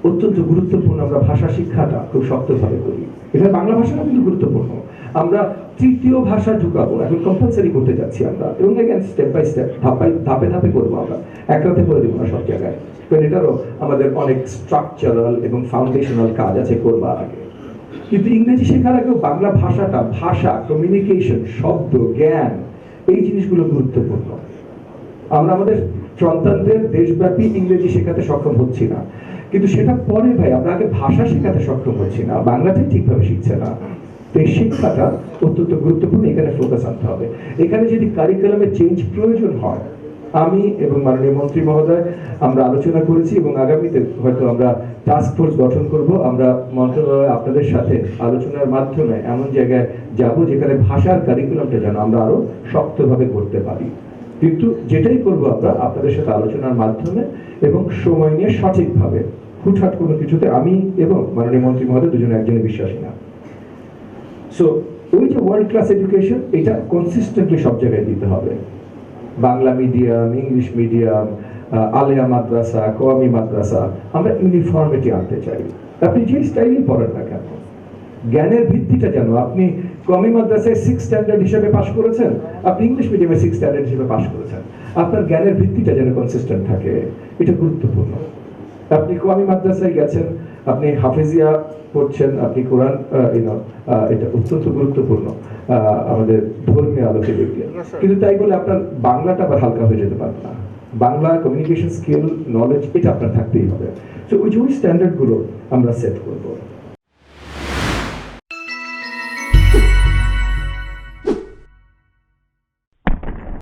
অত্যন্ত গুরুত্বপূর্ণ আমরা ভাষা শিক্ষাটা খুব শক্তভাবে করি। এখানে বাংলা ভাষাটা কিন্তু গুরুত্বপূর্ণ। আমরা তৃতীয় ভাষা ঢুকাবো, এখন কম্পালসারি করতে যাচ্ছি আমরা, এবং এখানে স্টেপ বাই স্টেপ ধাপে ধাপে করবো আমরা, এক রাতে করে দেবো না সব জায়গায়, কারণ এটারও আমাদের অনেক স্ট্রাকচারাল এবং ফাউন্ডেশনাল কাজ আছে করবার আগে। কিন্তু ইংরেজি শেখার আগেও বাংলা ভাষাটা, ভাষা, কমিউনিকেশন, শব্দ, জ্ঞান, এই জিনিসগুলো গুরুত্বপূর্ণ। আমরা আমাদের সন্তানদের দেশব্যাপী ইংরেজি শেখাতে সক্ষম হচ্ছি না, কিন্তু সেটা পরে ভাই, আমরা আগে ভাষা শেখাতে সক্ষম হচ্ছি না, বাংলাটাই ঠিকভাবে শিখছে না। এই শিক্ষাটা অত্যন্ত গুরুত্বপূর্ণ, এখানে ফোকাস আনতে হবে। এখানে যদি কারিকুলামে চেঞ্জ প্রয়োজন হয়, আমি এবং মাননীয় মন্ত্রী মহোদয় আমরা আলোচনা করেছি, এবং আগামীতে হয়তো আমরা টাস্ক ফোর্স গঠন করব। আমরা মন্ত্রণালয় আপনাদের সাথে আলোচনার মাধ্যমে এমন জায়গায় যাব যেখানে ভাষার কারিকুলামটা যেন আমরা আরো শক্তভাবে করতে পারি। কিন্তু যেটাই করবো আমরা আপনাদের সাথে আলোচনার মাধ্যমে এবং সময় নিয়ে সঠিকভাবে। হুটহাট কোনো কিছুতে আমি এবং মাননীয় মন্ত্রী মহোদয় দুজনে একজনে বিশ্বাসী না। সো ওই যে ওয়ার্ল্ড ক্লাস এডুকেশন, এটা কনসিস্টেন্টলি সব জায়গায় দিতে হবে। বাংলা মিডিয়াম, ইংলিশ মিডিয়াম, আলিয়া মাদ্রাসা, কওমি মাদ্রাসা, আমরা ইউনিফর্মিটি আনতে চাই। আপনি যে স্টাইলই পড়েন না কেন, জ্ঞানের ভিত্তিটা যেন, আপনি কওমি মাদ্রাসায় 6 স্ট্যান্ডার্ড হিসেবে পাশ করেছেন, আপনি ইংলিশ মিডিয়ামে 6 স্ট্যান্ডার্ড হিসেবে পাশ করেছেন, আপনার জ্ঞানের ভিত্তিটা যেন কনসিস্টেন্ট থাকে, এটা গুরুত্বপূর্ণ। আপনি কওমি মাদ্রাসায় গেছেন, আপনি হাফেজিয়া পড়ছেন, আপনি কোরআন, এটা অত্যন্ত গুরুত্বপূর্ণ আমাদের ধর্মীয় আলোকে দেখলে, কিন্তু তাই বলে আপনার বাংলাটা আবার হালকা হয়ে যেতে পারবে না। বাংলা কমিউনিকেশন স্কিল, নলেজ, এটা আপনার থাকতেই হবে। তো ওই যে ওই স্ট্যান্ডার্ড গুলো আমরা সেট করবো।